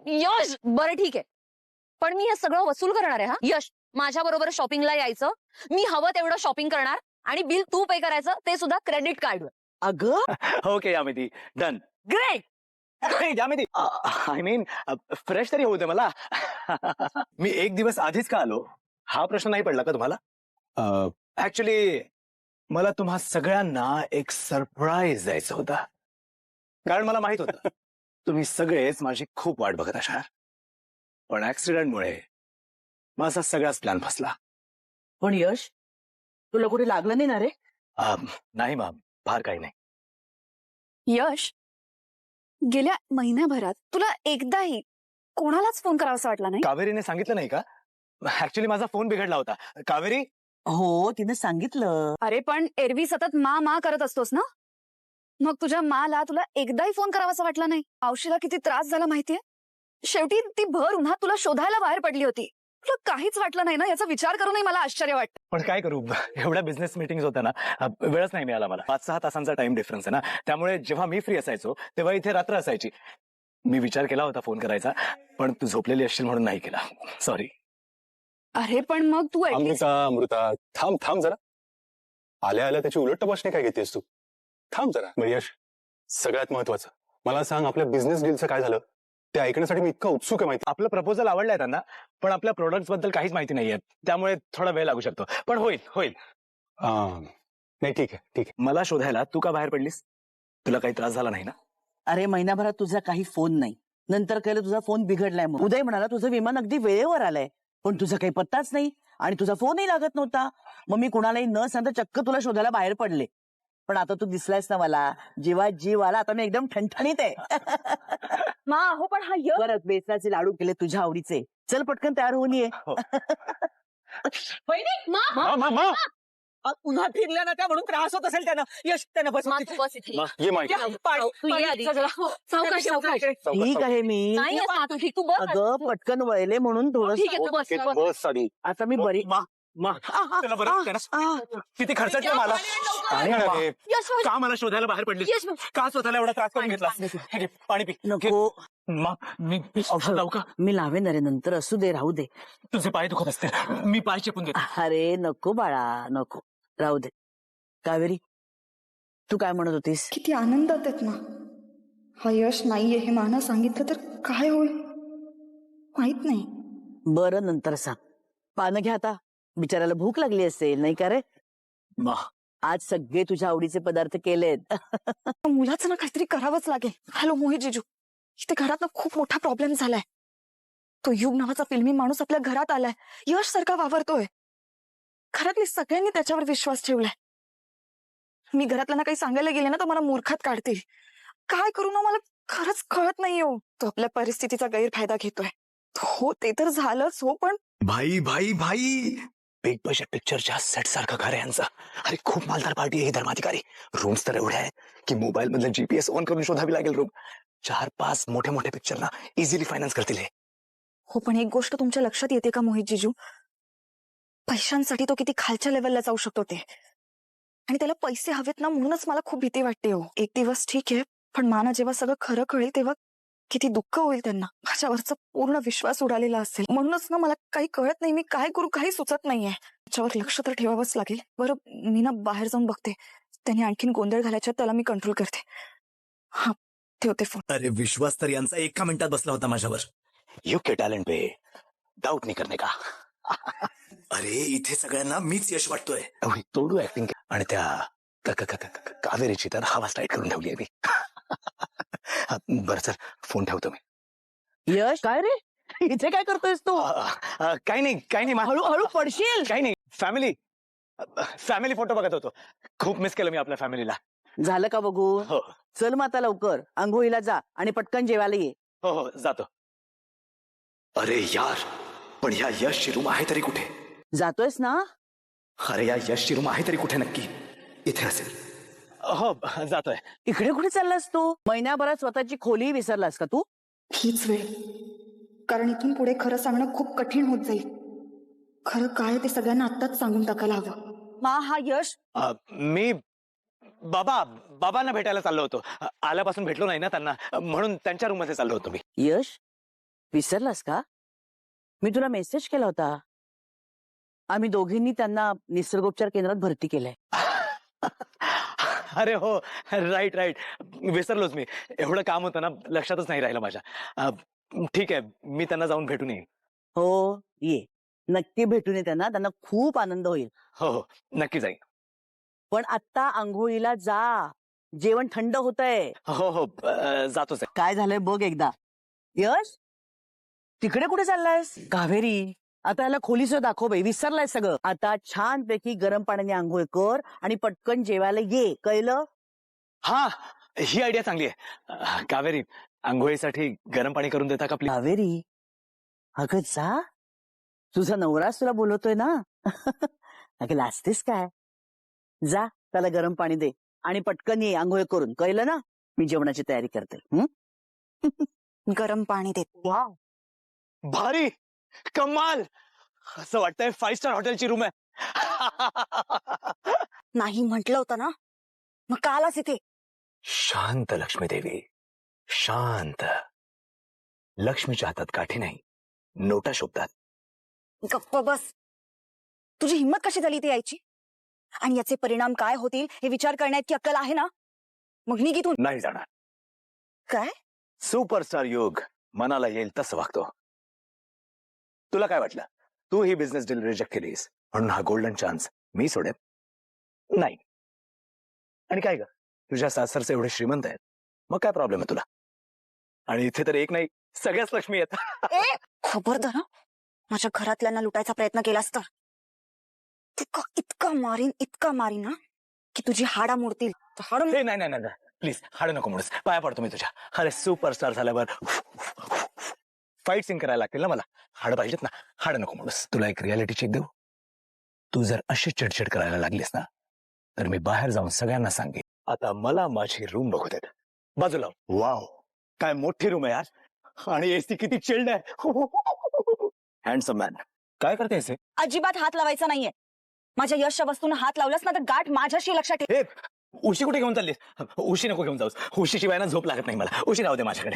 यश बरं ठीक आहे, पण मी हे सगळं वसूल करणार आहे. हा यश, माझ्या बरोबर शॉपिंगला यायचं, मी हवं तेवढं शॉपिंग करणार आणि बिल तू पे करायचं, ते सुद्धा क्रेडिट कार्डवर. अगं okay Yamini, done. Great. Yamini, I mean fresh तरी होऊ दे मला. मी एक दिवस आधीच का आलो हा प्रश्न नाही पडला का तुम्हाला? ऍक्च्युली मला तुम्हा सगळ्यांना एक सरप्राईज द्यायचं होता, कारण मला माहित होतं तुम्ही सगळेच माझी खूप वाट बघत असणार. पण ऍक्सिडेंटमुळे माझा सगळाच प्लॅन फसला. पण यश, तुला कुठे लागलं नाही ना रे? नाही मॅम, फार काही नाही. यश, गेल्या महिन्याभरात तुला एकदाही कोणालाच फोन करावासा वाटला नाही? कावेरीने सांगितलं नाही का? ऍक्च्युली माझा फोन बिघडला होता. कावेरी, हो, तिने सांगितलं. अरे पण एरवी सतत मा मा करत असतोस ना, मग तुझ्या माला तुला एकदाही फोन करावासा वाटला नाही? मावशीला किती त्रास झाला माहितीये? शेवटी ती भर उन्हात तुला शोधायला बाहेर पडली होती. तुला काहीच वाटलं नाही ना, याचा विचार करूनही मला आश्चर्य वाटतं. पण काय करू, एवढ्या बिझनेस मीटिंग होत्या ना, वेळच नाही मिळाला मला. 5-6 तासांचा टाइम डिफरन्स आहे ना, त्यामुळे जेव्हा मी फ्री असायचो तेव्हा इथे रात्र असायची. मी विचार केला होता फोन करायचा, पण तू झोपलेली असशील म्हणून नाही केला. सॉरी. अरे पण मग तू अमृता थांब थांब जरा. आल्या आल्या त्याची उलट तपासणी काय घेतेस तू? थांब जरा. यश, सगळ्यात महत्वाचं मला सांग, आपल्या बिझनेस डीलचं काय झालं? ते ऐकण्यासाठी मी इतका उत्सुक आहे. माहिती आपलं प्रपोजल आवडलंय त्यांना, पण आपल्या प्रोडक्ट्स बद्दल काहीच माहिती नाहीये, त्यामुळे थोडा वेळ लागू शकतो. पण होईल होईल. नाही, ठीक आहे ठीक आहे. मला शोधायला तू का बाहेर पडलीस? तुला काही त्रास झाला नाही ना? अरे महिनाभरात तुझा काही फोन नाही, नंतर कळलं तुझा फोन बिघडलाय. मग उदय म्हणाला तुझं विमान अगदी वेळेवर आलंय, पण तुझा काही पत्ताच नाही आणि तुझा फोनही लागत नव्हता. मग मी कुणालाही न सांगता चक्क तुला शोधायला बाहेर पडले. पण आता तू दिसलायस ना मला, जीवात जीव आला. आता मी एकदम ठणठणीत आहे. मा हो, पण हा यश. परत बेसनाचे लाडू केले तुझ्या आवडीचे. चल पटकन तयार होऊन ये. पुन्हा फिरल्या ना त्या, म्हणून त्रास होत असेल त्यांना. यश, त्यांना बस. मा, तू बस इथे. ये माहिती. तू ये आधी. सावकाश सावकाश. ठीक आहे मी. नाही येत मा, तू ठीक. तू बस. अगं पटकन वळले म्हणून थोडं. ठीक आहे, तू बस. बस. बस आधी. आता मी बरी. तुला बरं किती खर्च मला? आणि अरे, यश, का मला शोधायला बाहेर पडली? यश, का स्वतःला एवढा त्रास करून घेतला? घे, पाणी पी. नको. मी औषध लावू का? मी लावेन रे, नंतर असू दे, राहू दे. तुझे पाय दुखत असते, मी पाय चेपून देतो. अरे नको बाळा, नको, राहू दे. कावेरी, तू काय म्हणत होतीस? किती आनंदात आहेत ना. हा यश नाहीये हे माना सांगितलं तर काय होईल माहित नाही. बरं, नंतर सांग. पानं घ्या आता, बिचाराला भूक लागली असेल नाही का रे? आज सगळे तुझ्या आवडीचे पदार्थ केलेत. मुलाचं ना काहीतरी करावंच लागेल. हॅलो मोहित जीजू, इथे घरात ना खूप मोठा प्रॉब्लेम झालाय. तो युग नावाचा फिल्मी माणूस आपल्या घरात आलाय, यश सारखा वावरतोय. घरातली सगळ्यांनी त्याच्यावर विश्वास ठेवलाय. मी घरातल्यांना काही सांगायला गेले ना तर मला मूर्खात काढतील. काय करू ना, मला खरंच कळत नाही हो. तो आपल्या परिस्थितीचा गैरफायदा घेतोय. हो ते तर झालंच हो, पण भाई भाई भाई, बिग बजेट पिक्चरच्या सेट सारखं घर आहे यांचं. अरे खूप मालदार पार्टी आहे ही धर्माधिकारी. रूम्स तर एवढे आहेत की मोबाईल मधलं जीपीएस ऑन करून शोधावी लागेल रूम. 4-5 मोठे मोठे पिक्चर ना इझिली फायनान्स करतील हे. हो, पण एक गोष्ट तुमच्या लक्षात येते का मोहित जीजू? पैशांसाठी तो किती खालच्या लेवलला जाऊ शकतो ते. आणि त्याला पैसे हवेत ना, म्हणूनच मला खूप भीती वाटते हो. एक दिवस ठीक आहे, पण माना जेव्हा सगळं खरं कळेल तेव्हा किती दुःख होईल त्यांना. माझ्यावरचा पूर्ण विश्वास उडालेला असेल. म्हणूनच ना मला काही कळत नाही, मी काय करू काही सुचत नाहीये. त्याच्यावर लक्ष तर ठेवावंच लागेल. बरं मी ना बाहेर जाऊन बघते, त्यांनी आणखीन गोंधळ घालायच्या त्याला मी कंट्रोल करते. हा, ठेवते फोन. अरे विश्वास तर यांचा 1 मिनिटात बसला होता माझ्यावर. युके टॅलेंट पे डाऊट नाही करणे का? अरे इथे सगळ्यांना मीच यश वाटतोय. एवढी तोडू ऍक्टिंग. आणि त्या कावेरीची तर हवा स्टाईट करून ठेवली आहे मी. बरं सर, फोन ठेवतो मी. यश, काय रे, इथे काय करतोयस तू? काही नाही काही नाही. हळूहळू पडशील. काही नाही, फॅमिली फोटो बघत होतो. खूप मिस केलं मी आपल्या फॅमिलीला. झालं का बघू? हो चल मग आता लवकर आंघोळीला जा आणि पटकन जेवायला ये. हो हो, जातो. अरे यार, पण या यशची रूम आहे तरी कुठे? जातोयस ना? अरे या यशची रूम आहे तरी कुठे नक्की? इथे असेल. हो जातोय. इकडे कुठे चाललास तू? महिन्याभरात स्वतःची खोली विसरलास का तू? हीच वेळ, कारण इथून पुढे खरं सांगणं खूप कठीण होत जाईल. खरं काय ते सगळ्यांना आत्ताच सांगून टाकायला हवं. मा, हा यश मी बाबांना भेटायला चाललो होतो. आल्यापासून भेटलो नाही ना त्यांना, म्हणून त्यांच्या रूम मध्ये चाललो होतो मी. यश, विसरलास का? मी तुला मेसेज केला होता. आम्ही दोघींनी त्यांना निसर्गोपचार केंद्रात भरती केलंय. अरे हो, राईट राईट, विसरलोच मी. एवढं काम होतं ना, लक्षातच नाही राहिलं माझ्या. ठीक आहे, मी त्यांना जाऊन भेटून येईन. हो, ये. नक्की भेटून ये त्यांना. त्यांना खूप आनंद होईल. हो हो, नक्की जाईन. पण आत्ता आंघोळीला जा. जेवण थंड होतंय. हो हो, जातोच आहे. काय झालंय बघ एकदा. यश, तिकडे कुठे चाललायस? कावेरी, आता याला खोलीचं दाखव बाई. विसरलाय सगळं. आता छानपैकी गरम पाण्याने आंघोळ कर आणि पटकन जेवायला ये. कळलं? हा, ही आयडिया चांगली आहे. कावेरी, आंघोळीसाठी गरम पाणी करून देता का प्लीज? कावेरी, अगं जा. तुझा नवराच तुला बोलवतोय ना. अगं लाजतेस काय? जा, त्याला गरम पाणी दे आणि पटकन ये आंघोळ करून. कळलं ना? मी जेवणाची तयारी करते. गरम पाणी देते. वाव, भारी, कमाल. असं वाटतंय 5 स्टार हॉटेलची रूम आहे. नाही म्हटलं होतं ना, मग का आलास इथे? शांत लक्ष्मी देवी, शांत. लक्ष्मीच्या हातात काठी नाही, नोटा शोभतात. गप्प बस. तुझी हिंमत कशी झाली इथे यायची? आणि याचे परिणाम काय होतील हे विचार करण्याची अक्कल आहे ना? मग निघ इथून. नाही जाणार. काय? सुपरस्टार योग मनाला येईल तसं वागतो. तुला काय वाटलं, तू ही बिझनेस डील रिजेक्ट केलीस म्हणून हा गोल्डन चान्स मी सोडेन? नाही. आणि काय ग, तुझ्या सासरचे एवढे श्रीमंत आहेत, मग काय प्रॉब्लेम आहे तुला? आणि इथे तर एक नाही, सगळ्याच लक्ष्मी आहेत. खबरदार हं. माझ्या घरातल्यांना लुटायचा प्रयत्न केलास तर इतका मारीन ना की तुझी हाडा मोडतील. हे नाही नाही नाही, प्लीज हाड नको म्हणूस, पाया पडतो मी तुझ्या. अरे सुपरस्टार झाल्यावर फाईट सीन करायला लागतील ना मला. हाड पाहिजेत ना, हाड नको म्हणूस. तुला एक रियालिटी चेक देऊ? तू जर अशी चिडचिड करायला लागलीस ना, तर मी बाहेर जाऊन सगळ्यांना सांगेन. आता मला माझी रूम बघू देत. बाजूला. वाव, काय मोठी रूम आहे यार. आणि एसी किती चिल्ड आहे. Handsome man. काय करतेस हे? अजिबात हात लावायचा नाहीये. माझ्या यशच्या वस्तूंना हात लावलास ना तर गाठ माझ्याशी. लक्षात ठेव. हे, उशी कुठे घेऊन चाललीस? उशी नको घेऊन जाऊस. उशीशिवाय ना झोप लागत नाही मला. उशी राहू दे माझ्याकडे.